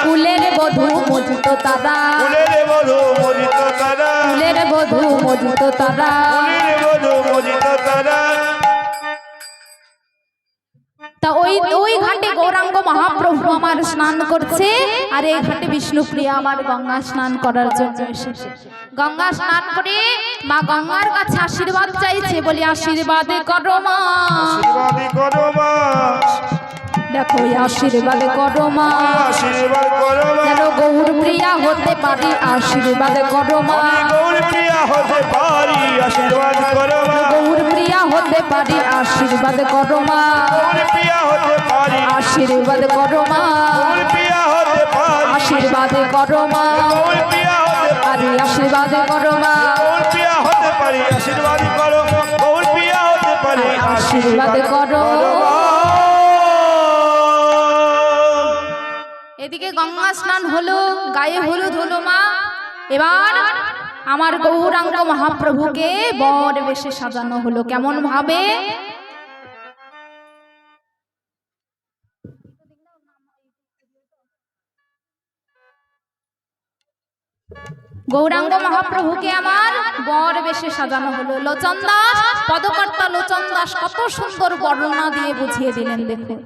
ফুলের বধূ মজিত তারা, ফুলের বধূ মজিত তারা, ফুলের বধূ মজিত তারা, ফুলের বধূ মজিত তারা। তা ওই ঘাটে গৌরাঙ্গ মহাপ্রভু আমার স্নান করছে, আর এই ঘাটে বিষ্ণুপ্রিয়া আমার গঙ্গা স্নান করার জন্য এসেছে। গঙ্গা স্নান করে মা গঙ্গার কাছে আশীর্বাদ চাইছে, বলি আশীর্বাদ করো মা, আশীর্বাদ করো মা, দেখো আশীর্বাদ করো মা, আশীর্বাদ করো মা, যেন গৌরপ্রিয়া হতে পারি, আশীর্বাদ করো মা, গৌরপ্রিয়া হতে পারি, আশীর্বাদ করো মা, গৌরপ্রিয়া হতে পারি, আশীর্বাদ করো মা, গৌরপ্রিয়া হতে পারি, আশীর্বাদ করো মা, গৌরপ্রিয়া হতে পারি, আশীর্বাদ করো মা, গৌরপ্রিয়া হতে পারি, আশীর্বাদ করো মা, গৌরপ্রিয়া হতে পারি, আশীর্বাদ করো, গৌরপ্রিয়া হতে পারি, আশীর্বাদ করো। এদিকে গঙ্গা স্নান হলো, গায়ে হলুদ হলো মা। এবার আমার গৌরাঙ্গ মহাপ্রভুকে বর বেশে সাজানো হলো। কেমন ভাবে? গৌরাঙ্গ মহাপ্রভুকে আমার বর বেশে সাজানো হলো। লোচন দাস, পদকর্তা লোচন দাস কত সুন্দর বর্ণনা দিয়ে বুঝিয়ে দিলেন, দেখুন।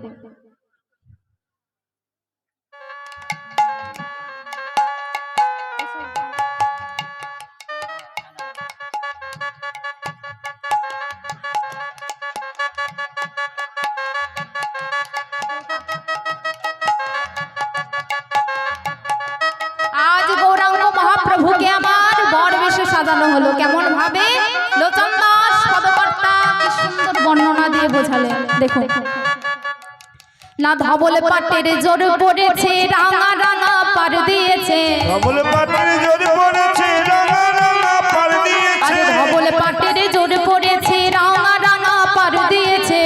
আজ গৌরাঙ্গ মহাপ্রভুকে আমার বর বেশে সাজানো হলো। কেমন ভাবে? লোচন দাস পদকর্তা কি সুন্দর বর্ণনা দিয়ে বোঝালেন, দেখুন। না ধবল পাটের জোর পড়েছে, রাঙা রাঙা পার দিয়েছে, ধবল পাটের জোর পড়েছে, রাঙা রাঙা পার দিয়েছে, ধবল পাটের জোর পড়েছে, রাঙা রাঙা পার দিয়েছে,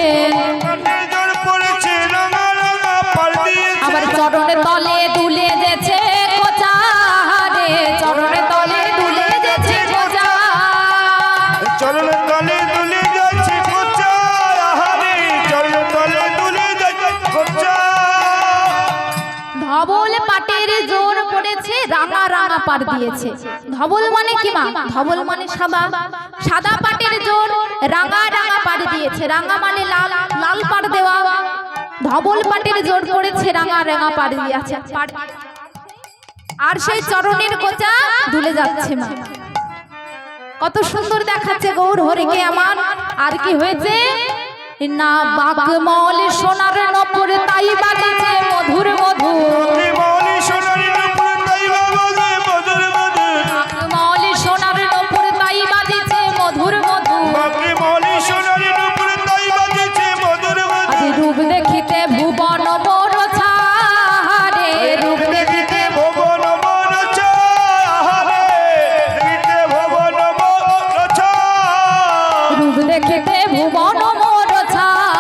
পাটের জোর পড়েছে, রাঙা রাঙা পার দিয়েছে, আবার চরণের তলে দুলে যেছে কোচা রে, চরণের তলে দুলে যেছে কোচা, চরণের তলে দুলে যাচ্ছে কোচা, আহারে চরণের তলে দুলে যাচ্ছে কোচা। ধবল পাটের জোর পড়েছে, রাঙা রাঙা পার দিয়েছে। ধবল মানে কি মা? ধবল মানে সাদা, সাদা পাটের জোর রাঙা রাঙা পার দিয়েছে। রাঙা মানে লাল, লাল পার দেওয়া। ধবল পাটের জোর পড়েছে, রাঙা রাঙা পার দিয়েছে, আর সেই চরণের কোচা দুলে যাচ্ছে মা। কত সুন্দর দেখাচ্ছে গৌর হরিকে আমার। আর কি হয়েছে? না বাকমল সোনার নপুর তাই বাজেছে মধুর মধুর, মৌলি সোনার নূপুর তাই বাজে মধুর মধুর, বাকমল সোনার নপুর তাই বাজেছে মধুর মধুর, বাকি মৌলি সোনার নূপুর তাই বাজেছে মধুর আজ মধুর। রূপ দেখিতে ভুবন মোর ছাড়ে, রূপ দেখিতে ভুবন মন চাহারে, দেখিতে ভুবন মন চাহারে, রূপ দেখিতে ভুবন মোর ছাড়ে,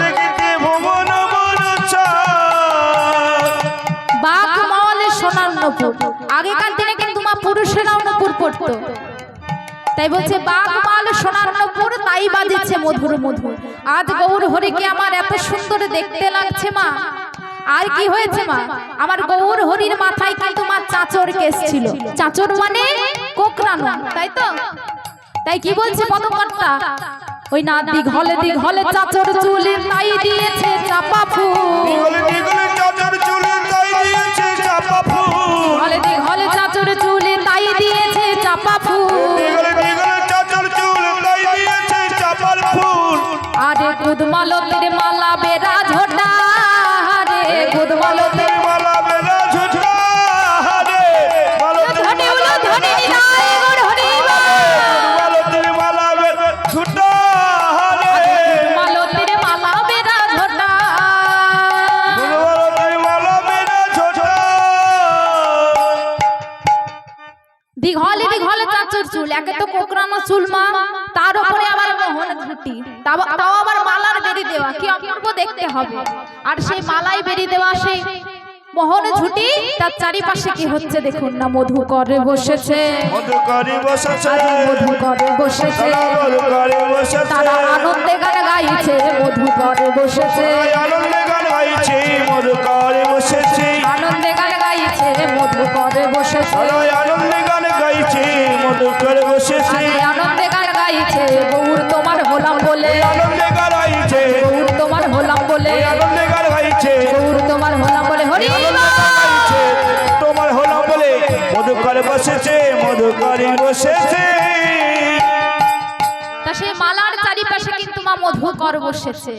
দেখিতে ভুবন মন চাহারে। বাকমল সোনার নপুর। আগেকার দিনে কিন্তু মা পুরুষেরাও নপুর পড়তো, তাই বলছে বাকমাল সোনার নপুর তাই বাজেছে মধুর মধুর। আজ গৌর হরিকে আমার এত সুন্দর দেখতে লাগছে মা। আর কি হয়েছে মা? আমার গৌর হরির মাথায় কিন্তু মা চাচর কেস ছিল। চাচর মানে কোকড়ানো, তাই তো? তাই কি বলছে পদকর্তা? ওই না দিঘলে দিঘলে চাচর চুলে তাই দিয়েছে চাপা ফুল, দিগলে দিগলে চাচার চুলে তাই দিয়েছে চাপা ফুল, দিঘলে দিঘলে চাচর চুলে তাই দিয়েছে চাপা ফুল, দিগলে দিগলে চাচার চুলে তাই দিয়েছে চাপার ফুল। আরে কুদমালতের মালা বেড়া ঝোটা রে, কুদমালতের মালা বেলা ঝুটা রে, ধনে উলো ধনে নিরায় গৌর হরি মালতের মালা বেলা ঝুটা রে, কুদমালতের মালা বেড়া ঝোটা, মালতের মালা বেলা ঝুটা। দিঘলে দিঘলে চাচর চুল, একে তো কোকড়ানো চুল মা, তার উপরে আবার মোহন ঝুটি, তাও আবার মালার বেরি দেওয়া, কি অপূর্ব দেখতে হবে। আর সেই মালাই বেরি দেওয়া, সেই মোহন ঝুটি, তার চারিপাশে কি হচ্ছে দেখুন না। মধু করে বসেছে, মধুকরী বসেছে, মধু করে বসেছে, মধুকরী বসেছে, তারা আনন্দে গান গাইছে, মধু করে বসেছে, আনন্দে গান গাইছে, মধুকরী বসেছে। মধুকারী বসেছে। তা সেই মালার চারিপাশে কিন্তু মা মধুকর বসেছে।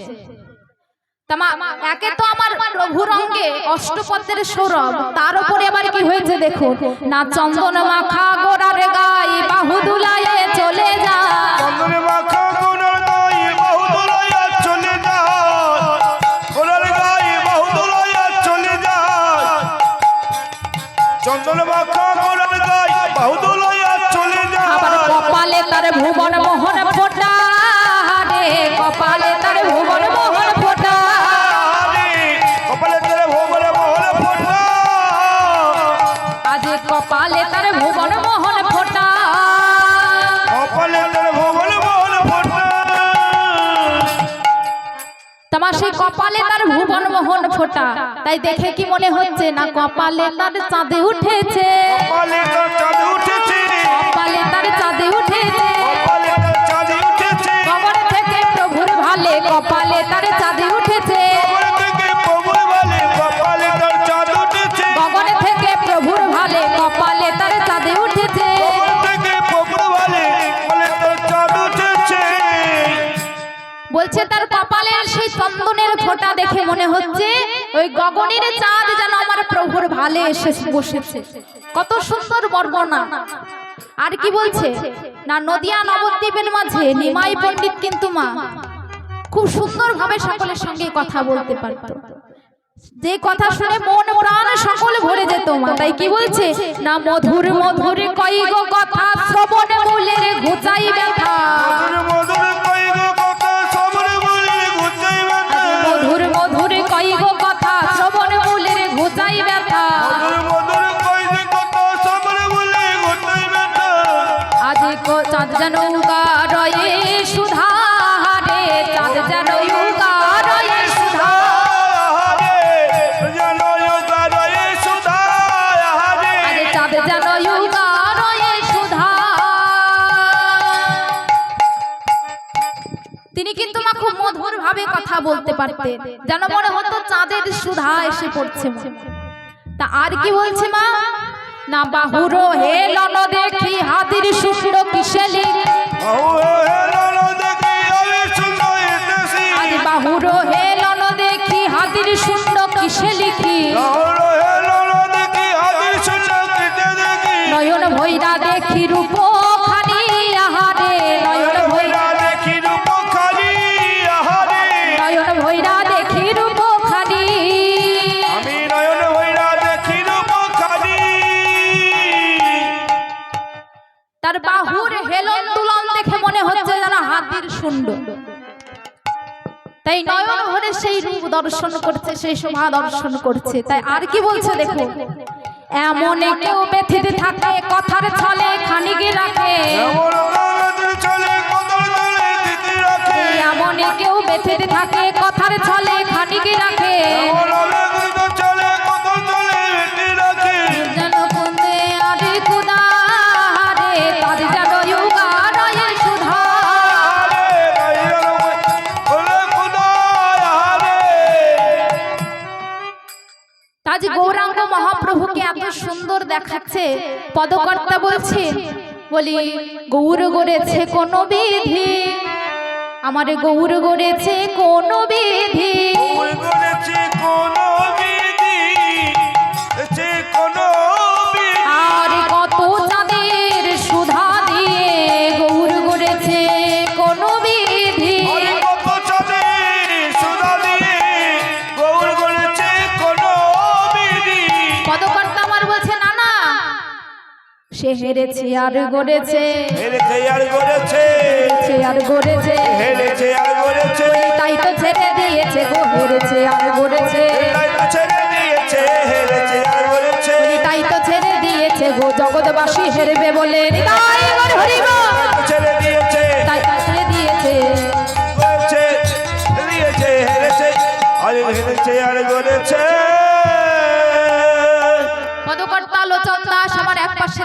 তা মা একে তো আমার প্রভুর অঙ্গে অষ্টপদ্মের সৌরভ, তার উপরে আবার কি হয়েছে দেখুন না, চন্দন মাখা গোড়ার গায়ে বাহু দুলায়ে চলে যায়, চন্দন মাখা গোড়ার গায়ে বাহু দুলাইয়া চলে যায়, গোড়ার গায়ে বাহু দুলাইয়া চলে যায়, চন্দন মাখা গোড়ার গায়ে বাহু দুলাইয়া চলে আবার যায়। কপালে তার ভুবন মোহন ফোঁটা রে, কপালে তার ভুবন মোহন ফোঁটা, কপালে তার ভুবন মোহন ফোঁটা, আজ কপালে তার ভুবন মোহন ফোঁটা, কপালে তার ভুবন মোহন ফোঁটা। তোমার সেই কপালে তার ভুবন মোহন ফোঁটা, তাই দেখে কি মনে হচ্ছে না কপালে তার চাঁদে উঠেছে, কপালে তার চাঁদ উঠেছে, কপালে তার চাঁদে উঠেছে, কপালে তার চাঁদ উঠেছে, কবর থেকে প্রভুর ভালে কপালে তার চাঁদে উঠেছে, কবর থেকে প্রভুর ভালে কপালে তার চাঁদ উঠেছে, গগন থেকে প্রভুর ভালে কপালে তার চাঁদে উঠেছে। কবর থেকে প্রভুর ভালে কপালে তার চাঁদ উঠেছে। বলছে তার কপালের সেই চন্দনের ফোঁটা দেখে মনে হচ্ছে ওই গগনের চাঁদ যেন আমার প্রভুর ভালে এসে বসেছে। কত সুন্দর বর্ণনা। আর কি বলছে না, নদিয়া নবদ্বীপের মাঝে নিমাই পণ্ডিত কিন্তু মা খুব সুন্দরভাবে সকলের সঙ্গে কথা বলতে পারত, যে কথা শুনে মন প্রাণ সকল ভরে যেত মা। তাই কি বলছে না, মধুর মধুর কই গো কথা শ্রবণ মূলের ঘুচাই ব্যথা, মধুর মধুর কই গো কথা সবর বলে ঘুচাই ব্যথা, মধুর মধুর কই গো কথা শ্রবণ মূলের ঘুচাই ব্যথা, মধুর মধুর কই গো কথা সবর বলে ঘুচাই ব্যথা। আজ চাঁদ যেন উগারয়ে সুধা রে, চাঁদ যেন উগারয়ে সুধা, আজ চাঁদ যেন উগারয়ে সুধা। তিনি কিন্তু মা খুব মধুর ভাবে কথা বলতে পারতেন, যেন মনে হতো চাঁদের সুধা এসে পড়ছে মা। তা আর কি বলছে মা না, বাহুর হে লন দেখি হাতির শুন্ড কিসেলি, আজ বাহুর হে লন দেখি হাতির শুন্ড কিসে লিখি, নয়ন ভৈরা দেখি রূপ খানি আহারে, নয়ন ভৈরা দেখি রূপ খালি আহারে, নয়ন ভৈরা দেখি রূপ খানি, আমি নয়ন ভৈরা দেখি রূপ খালি। তার বাহুর হেলন তুলন দেখে মনে হচ্ছে যেন হাতির শুন্ড। তাই নয়ন ভরে সেই রূপ দর্শন করছে, সেই শোভা দর্শন করছে। তাই আর কি বলছে দেখো, এমন কেউ ব্যথিত থাকে কথার ছলে খানিকে রাখে, এমন কাগজের চলে কদর তলে দিতে রাখে, এমন কেউ ব্যথিত থাকে কথার ছলে খানিকে রাখে, এমন কাগজের চলে কদর তলে দিতে রাখে। যেন কুন্দে আরে কুদা রে, তার যেন ইউগারয়ে সুধা, তাজ গৌরাঙ্গ মহাপ্রভুকে এত সুন্দর দেখাচ্ছে। পদকর্তা বলছে, বলি গৌর গড়েছে কোন বিধি, আমার গৌর গড়েছে কোন বিধি, আর কত চাঁদের সুধা দিয়ে গৌর গড়েছে কোন বিধি, পদকর্তা আমার বলছে না না, সে হেরেছে আর গড়েছে, হেরেছে আর গড়েছে, তাই তো ছেড়ে দিয়েছে গো, হেরেছে আর গড়েছে, তাই তো ছেড়ে দিয়েছে গো, জগৎবাসী হেরবে বলে তাই এবার হরিব, তাই ছেড়ে দিয়েছে, পদকর্তা লোচন দাস আমার এক পাশে